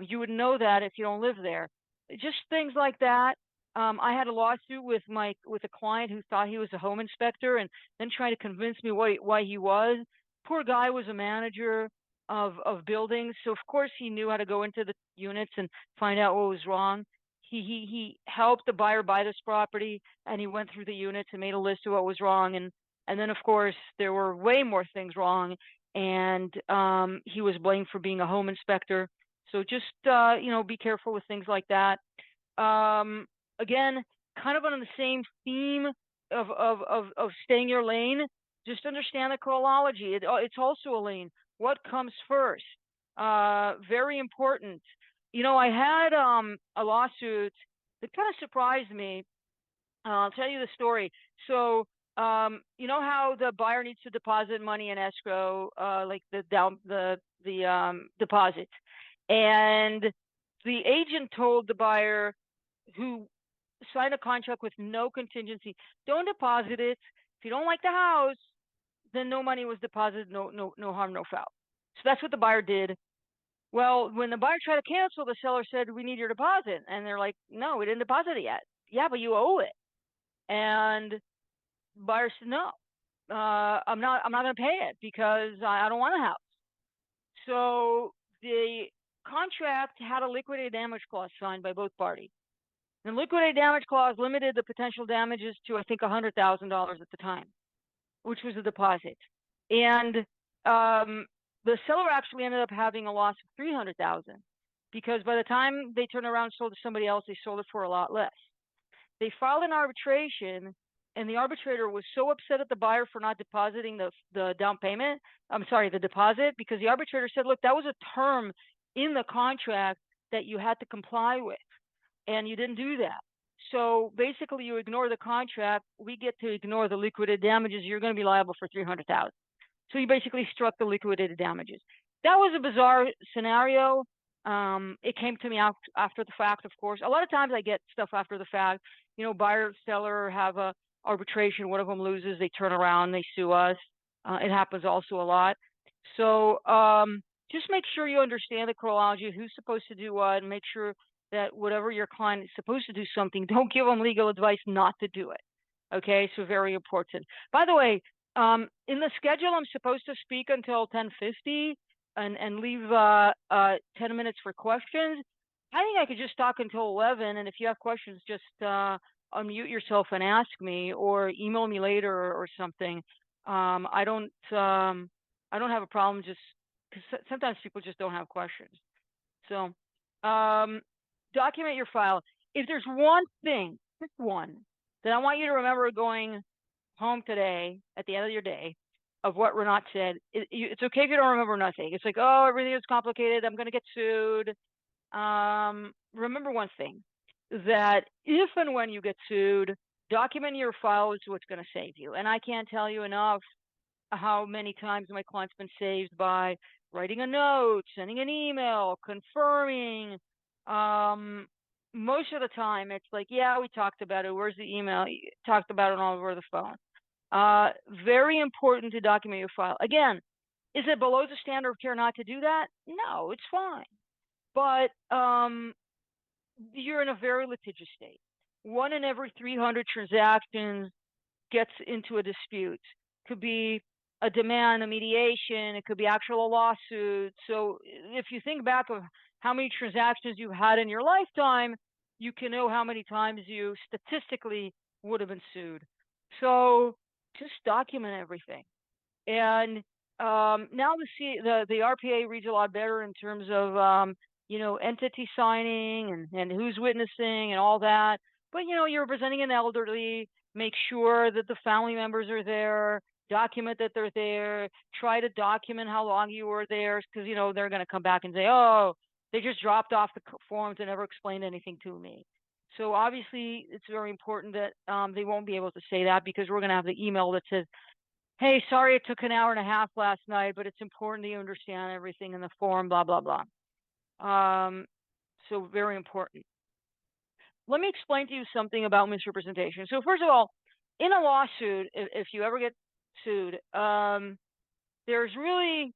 You would know that if you don't live there. Just things like that. I had a lawsuit with a client who thought he was a home inspector and then tried to convince me why he was. Poor guy was a manager of buildings, so of course he knew how to go into the units and find out what was wrong. He helped the buyer buy this property, and he went through the units and made a list of what was wrong, and then of course there were way more things wrong, and he was blamed for being a home inspector. So just be careful with things like that. Again, kind of on the same theme of staying your lane. Just understand the chronology. It's also a lane. What comes first? Very important. I had a lawsuit that kind of surprised me. I'll tell you the story. So, you know how the buyer needs to deposit money in escrow, like the deposit, and the agent told the buyer, who signed a contract with no contingency, don't deposit it. If you don't like the house, then no money was deposited, no harm, no foul. So that's what the buyer did. Well, when the buyer tried to cancel, the seller said, we need your deposit. And they're like, no, we didn't deposit it yet. Yeah, but you owe it. And buyer said, no, I'm not going to pay it because I don't want a house. So the contract had a liquidated damage clause signed by both parties. The liquidated damage clause limited the potential damages to, I think, $100,000 at the time, which was a deposit. And the seller actually ended up having a loss of $300,000 because by the time they turned around and sold to somebody else, they sold it for a lot less. They filed an arbitration, and the arbitrator was so upset at the buyer for not depositing the down payment. I'm sorry, the deposit, because the arbitrator said, look, that was a term in the contract that you had to comply with, and you didn't do that. So basically, you ignore the contract, we get to ignore the liquidated damages. You're going to be liable for $300,000. So you basically struck the liquidated damages. That was a bizarre scenario. It came to me after the fact, of course. A lot of times I get stuff after the fact. Buyer, seller have a arbitration. One of them loses, they turn around, they sue us. It happens also a lot. So just make sure you understand the chronology, who's supposed to do what, and make sure that whatever your client is supposed to do something, don't give them legal advice not to do it. Okay, so very important. By the way, in the schedule, I'm supposed to speak until 10:50 and leave 10 minutes for questions. I think I could just talk until 11, and if you have questions, just unmute yourself and ask me, or email me later or something. I don't have a problem, just because sometimes people just don't have questions. So document your file. If there's one thing, just one, that I want you to remember going home today at the end of your day of what Rinat said, it's okay if you don't remember nothing. It's like, oh, everything is complicated, I'm going to get sued. Remember one thing, that if and when you get sued, documenting your file is what's going to save you. And I can't tell you enough how many times my client's been saved by writing a note, sending an email, confirming. Most of the time it's like, yeah, we talked about it, where's the email? Talked about it all over the phone. Very important to document your file. Again, is it below the standard of care not to do that? No, it's fine. But you're in a very litigious state. 1 in every 300 transactions gets into a dispute. Could be a demand, a mediation, it could be actual lawsuit. So if you think back of how many transactions you had in your lifetime, you can know how many times you statistically would have been sued. So just document everything. And now the RPA reads a lot better in terms of entity signing and who's witnessing and all that. But you're representing an elderly, make sure that the family members are there, document that they're there, try to document how long you were there, because they're going to come back and say, oh, they just dropped off the forms and never explained anything to me. So obviously it's very important that they won't be able to say that, because we're going to have the email that says, hey, sorry it took an hour and a half last night, but it's important that you understand everything in the form, blah, blah, blah. So very important. Let me explain to you something about misrepresentation. So first of all, in a lawsuit, if you ever get sued, there's really,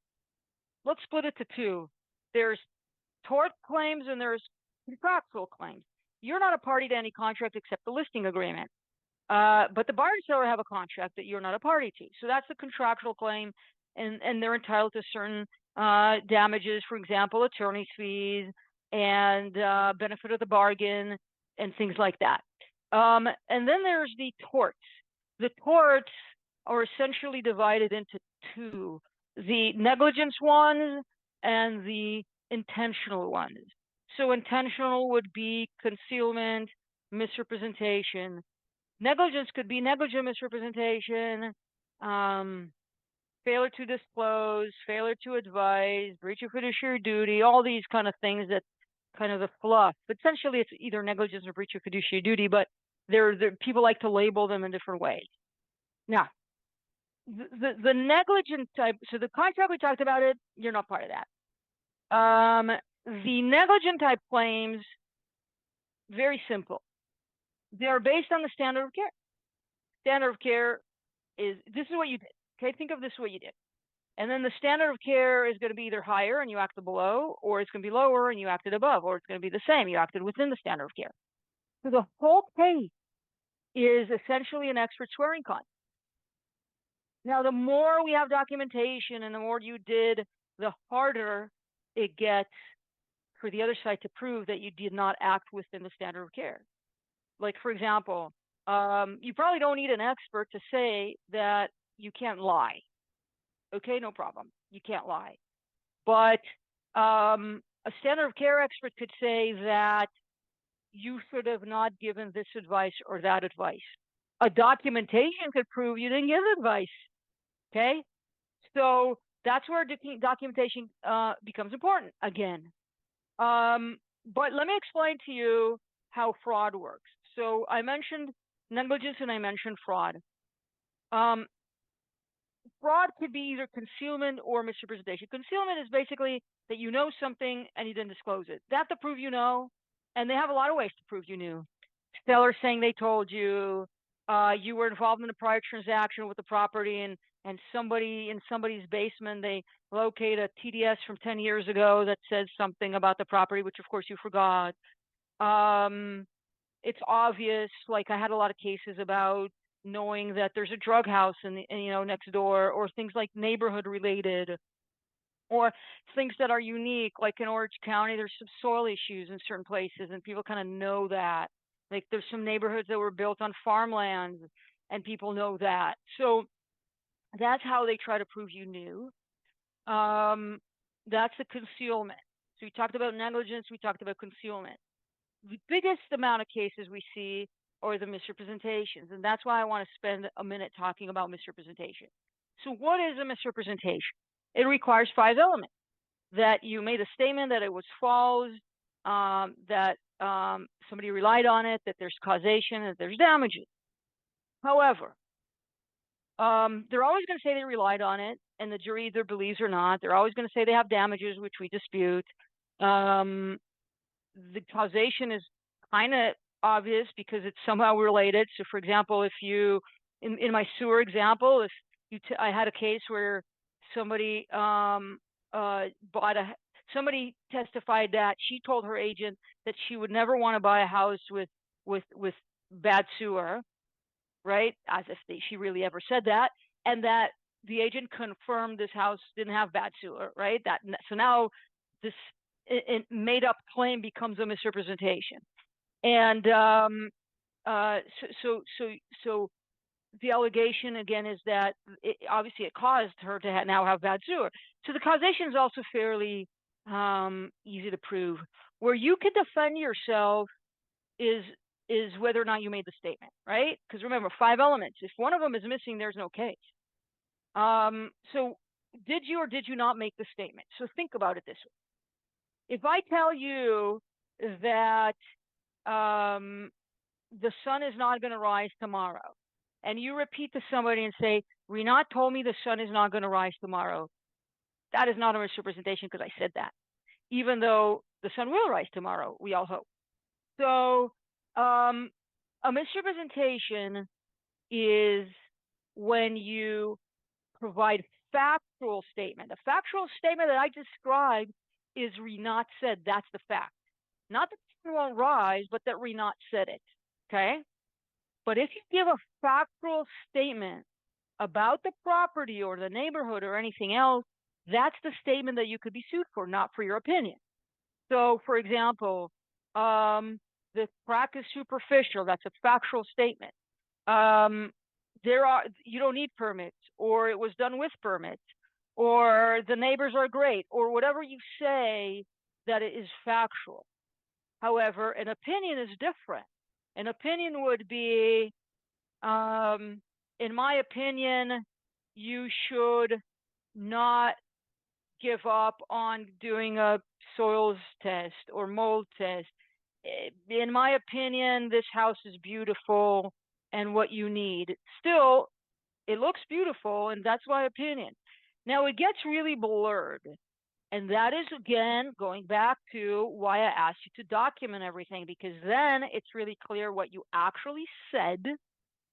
let's split it to two. There's tort claims and there's contractual claims. You're not a party to any contract except the listing agreement. But the buyer and seller have a contract that you're not a party to. So that's the contractual claim, and they're entitled to certain damages, for example, attorney's fees and benefit of the bargain and things like that. And then there's the torts. The torts are essentially divided into two, the negligence ones and the intentional ones. So intentional would be concealment, misrepresentation. Negligence could be negligent misrepresentation, failure to disclose, failure to advise, breach of fiduciary duty, all these kind of things that kind of the fluff. But essentially, it's either negligence or breach of fiduciary duty, but they're people like to label them in different ways. Now, the negligent type, so the contract we talked about it, you're not part of that. The negligent type claims, very simple. They're based on the standard of care. Standard of care is, this is what you did. Okay, think of this what you did. And then the standard of care is going to be either higher and you acted below, or it's going to be lower and you acted above, or it's going to be the same, you acted within the standard of care. So the whole case is essentially an expert swearing contest. Now, the more we have documentation and the more you did, the harder it gets for the other side to prove that you did not act within the standard of care. Like, for example, you probably don't need an expert to say that you can't lie. Okay, no problem. You can't lie. But a standard of care expert could say that you should have not given this advice or that advice. A documentation could prove you didn't give advice. Okay, so that's where documentation becomes important again. But let me explain to you how fraud works. So I mentioned negligence and I mentioned fraud. Fraud could be either concealment or misrepresentation. Concealment is basically that you know something and you didn't disclose it. They have to prove you know, and they have a lot of ways to prove you knew. Seller saying they told you, you were involved in a prior transaction with the property, and somebody in somebody's basement, they locate a TDS from 10 years ago that says something about the property, which of course you forgot. It's obvious, like I had a lot of cases about knowing that there's a drug house next door, or things like neighborhood related, or things that are unique, like in Orange County, there's some soil issues in certain places and people kind of know that. Like there's some neighborhoods that were built on farmland and people know that. So that's how they try to prove you knew. That's the concealment. So we talked about negligence, we talked about concealment. The biggest amount of cases we see are the misrepresentations, and that's why I want to spend a minute talking about misrepresentation. So what is a misrepresentation? It requires 5 elements: that you made a statement that it was false, that somebody relied on it, that there's causation, that there's damages. However, they're always going to say they relied on it, and the jury either believes or not. They're always going to say they have damages, which we dispute. The causation is kind of obvious because it's somehow related. So, for example, if you, in my sewer example, if you, I had a case where somebody somebody testified that she told her agent that she would never want to buy a house with bad sewer, right? As if she really ever said that, and that the agent confirmed this house didn't have bad sewer, right? So now this made up claim becomes a misrepresentation. And so the allegation again is that obviously it caused her to now have bad sewer. So the causation is also fairly easy to prove. Where you can defend yourself is whether or not you made the statement, right? Because remember, 5 elements. If one of them is missing, there's no case. So did you or did you not make the statement? So think about it this way. If I tell you that the sun is not going to rise tomorrow, and you repeat to somebody and say, Renat told me the sun is not going to rise tomorrow. That is not a misrepresentation because I said that, even though the sun will rise tomorrow, we all hope. So a misrepresentation is when you provide factual statement. A factual statement that I described is Renat said that's the fact. Not that the sun won't rise, but that Renat said it, okay? But if you give a factual statement about the property or the neighborhood or anything else, that's the statement that you could be sued for, not for your opinion. So, for example, the crack is superficial. That's a factual statement. You don't need permits, or it was done with permits, or the neighbors are great, or whatever you say that it is factual. However, an opinion is different. An opinion would be, in my opinion, you should not give up on doing a soils test or mold test. In my opinion, this house is beautiful and what you need. Still, it looks beautiful, and that's my opinion. Now, it gets really blurred. And that is, again, going back to why I asked you to document everything, because then it's really clear what you actually said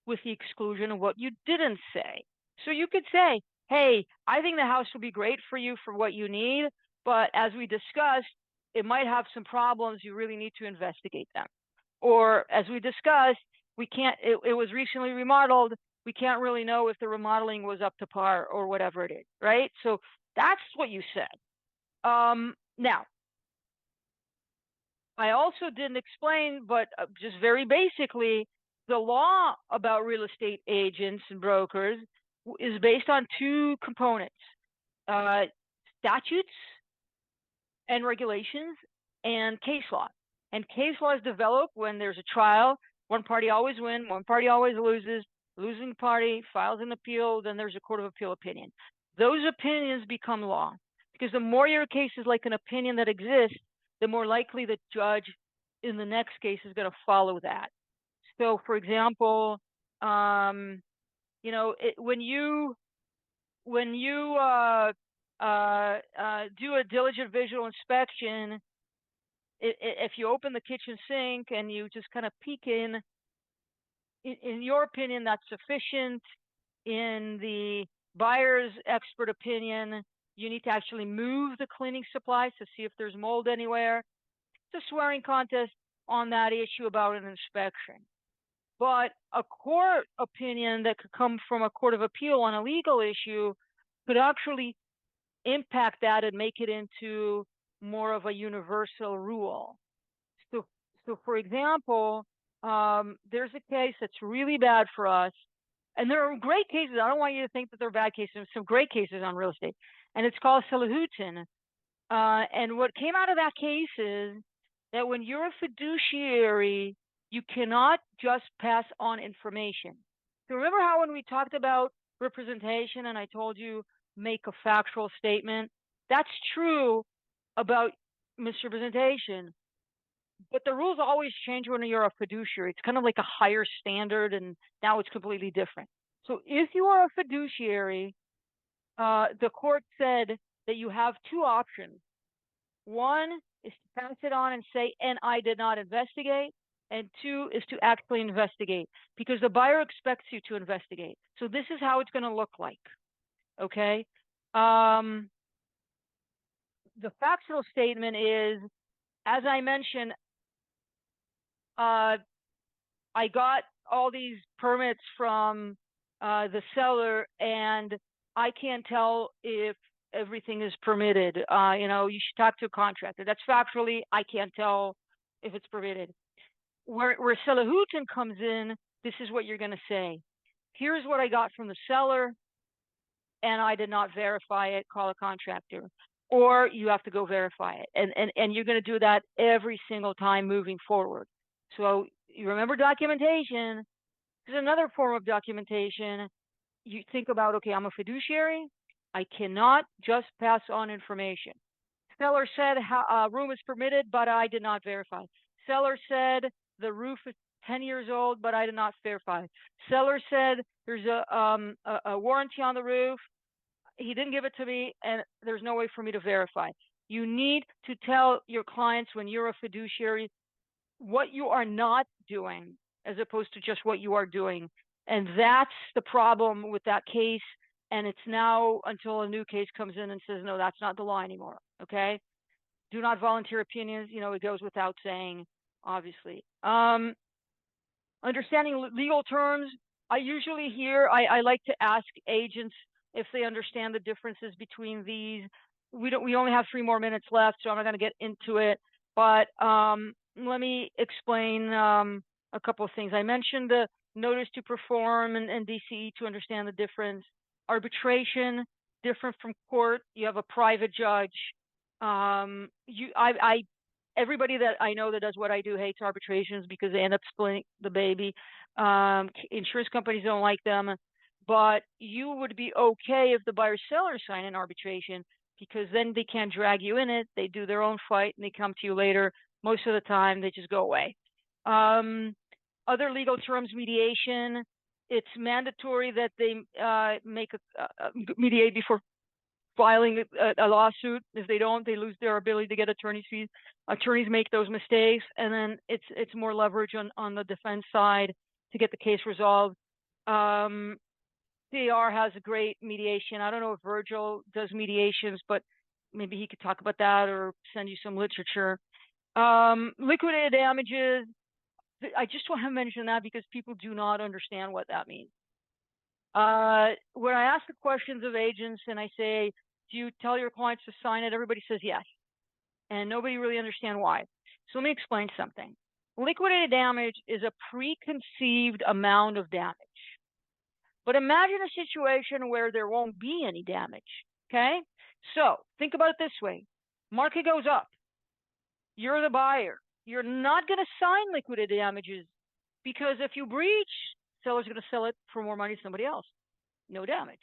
with the exclusion of what you didn't say. So you could say, hey, I think the house will be great for you for what you need, but as we discussed, it might have some problems. You really need to investigate them. Or as we discussed, it was recently remodeled. We can't really know if the remodeling was up to par or whatever it is, right? So that's what you said. Now, I also didn't explain, but just very basically, the law about real estate agents and brokers is based on two components, statutes and regulations and case law. And case law is developed when there's a trial. One party always wins, one party always loses. Losing party files an appeal, then there's a court of appeal opinion. Those opinions become law. Because the more your case is like an opinion that exists, the more likely the judge in the next case is going to follow that. So, for example, when you do a diligent visual inspection, if you open the kitchen sink and you just kind of peek in your opinion, that's sufficient. In the buyer's expert opinion, you need to actually move the cleaning supplies to see if there's mold anywhere. It's a swearing contest on that issue about an inspection. But a court opinion that could come from a court of appeal on a legal issue could actually impact that and make it into more of a universal rule. So for example, there's a case that's really bad for us. And there are great cases. I don't want you to think that they're bad cases. There's some great cases on real estate. And it's called Selahutin. And what came out of that case is that when you're a fiduciary, you cannot just pass on information. So remember how when we talked about representation and I told you make a factual statement? That's true about misrepresentation. But the rules always change when you're a fiduciary. It's kind of like a higher standard, and now it's completely different. So if you are a fiduciary, the court said that you have two options. One is to pass it on and say, and I did not investigate. And two is to actually investigate, because the buyer expects you to investigate. So this is how it's going to look like. Okay. The factual statement is, as I mentioned, I got all these permits from the seller, and I can't tell if everything is permitted. You should talk to a contractor. That's factually, I can't tell if it's permitted. Where Selahutin comes in, this is what you're going to say. Here's what I got from the seller, and I did not verify it. Call a contractor. Or you have to go verify it. And you're going to do that every single time moving forward. So you remember documentation. There's another form of documentation. You think about, okay, I'm a fiduciary. I cannot just pass on information. Seller said room is permitted, but I did not verify. Seller said the roof 10 years old, but I did not verify. Seller said there's a warranty on the roof. He didn't give it to me, and there's no way for me to verify. You need to tell your clients when you're a fiduciary what you are not doing as opposed to just what you are doing. And that's the problem with that case. And it's now until a new case comes in and says, no, that's not the law anymore. Okay. Do not volunteer opinions. You know, it goes without saying, obviously. Understanding legal terms. I usually hear, I like to ask agents if they understand the differences between these. We only have 3 more minutes left, so I'm not going to get into it. But let me explain a couple of things. I mentioned the notice to perform and DCE to understand the difference. Arbitration, different from court. You have a private judge. Everybody that I know that does what I do hates arbitrations because they end up splitting the baby. Insurance companies don't like them, but you would be okay if the buyer seller sign an arbitration, because then they can't drag you in it. They do their own fight and they come to you later. Most of the time they just go away. Other legal terms, mediation. It's mandatory that they mediate before filing a lawsuit. If they don't, they lose their ability to get attorney's fees. Attorneys make those mistakes, and then it's more leverage on the defense side to get the case resolved. CAR has a great mediation. I don't know if Virgil does mediations, but maybe he could talk about that or send you some literature. Liquidated damages. I just want to mention that because people do not understand what that means. When I ask the questions of agents and I say, do you tell your clients to sign it? Everybody says yes. And nobody really understands why. So let me explain something. Liquidated damage is a preconceived amount of damage. But imagine a situation where there won't be any damage. Okay? So think about it this way. Market goes up. You're the buyer. You're not going to sign liquidated damages because if you breach, seller's going to sell it for more money to somebody else. No damage.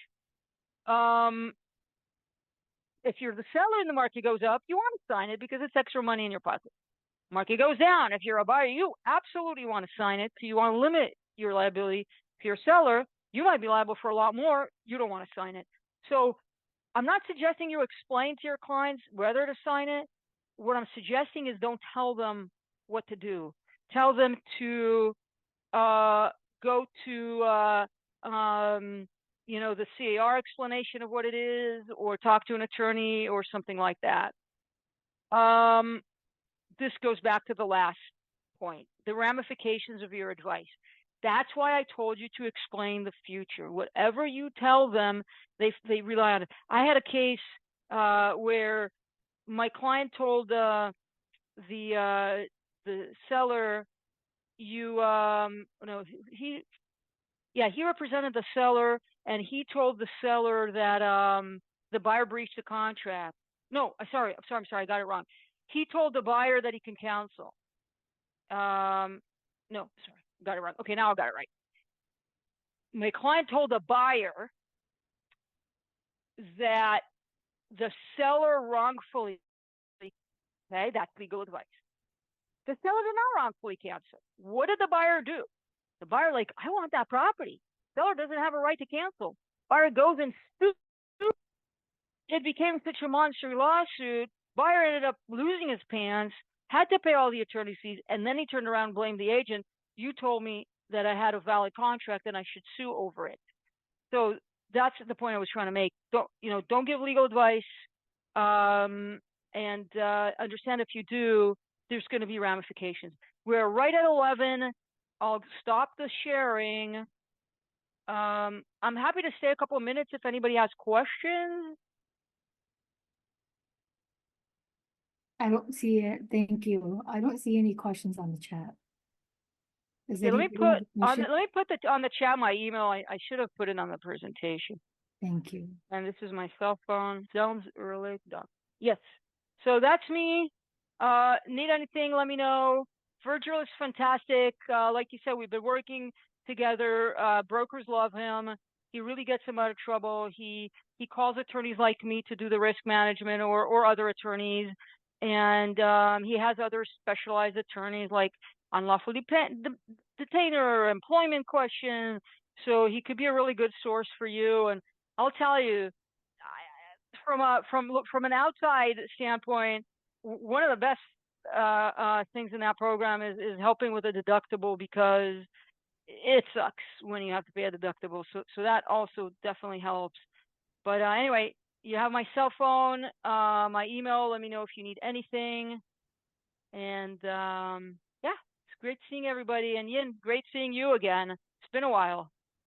If you're the seller and the market goes up, you want to sign it because it's extra money in your pocket. Market goes down. If you're a buyer, you absolutely want to sign it. So you want to limit your liability. If you're a seller, you might be liable for a lot more. You don't want to sign it. So I'm not suggesting you explain to your clients whether to sign it. What I'm suggesting is don't tell them what to do. Tell them to go to the CAR explanation of what it is, or talk to an attorney or something like that. This goes back to the last point, the ramifications of your advice. That's why I told you to explain the future. Whatever you tell them, they rely on it. I had a case where my client told the seller, he represented the seller, and he told the seller that the buyer breached the contract. No, I'm sorry, I got it wrong. He told the buyer that he can cancel. No, sorry, got it wrong. Okay, now I got it right. My client told the buyer that the seller wrongfully, okay, that's legal advice. The seller did not wrongfully cancel. What did the buyer do? The buyer, I want that property. Seller doesn't have a right to cancel. Buyer goes and sues. It became such a monster lawsuit. Buyer ended up losing his pants, had to pay all the attorney fees, and then he turned around and blamed the agent. You told me that I had a valid contract and I should sue over it. So that's the point I was trying to make. Don't give legal advice, and understand if you do, there's going to be ramifications. We're right at 11. I'll stop the sharing. I'm happy to stay a couple of minutes if anybody has questions. I don't see it. Thank you. I don't see any questions on the chat. Yeah, let me put on the chat my email. I should have put it on the presentation. Thank you. And this is my cell phone. Zelms early. Yes. So that's me. Need anything, let me know. Virgil is fantastic. Like you said, we've been working together. Brokers love him. He really gets them out of trouble. He calls attorneys like me to do the risk management or other attorneys. And he has other specialized attorneys like unlawful detainer or employment questions. So he could be a really good source for you. And I'll tell you, from an outside standpoint, one of the best things in that program is helping with a deductible, because it sucks when you have to pay a deductible. So that also definitely helps. But anyway, you have my cell phone, my email. Let me know if you need anything. And yeah, it's great seeing everybody. And Yin, great seeing you again. It's been a while.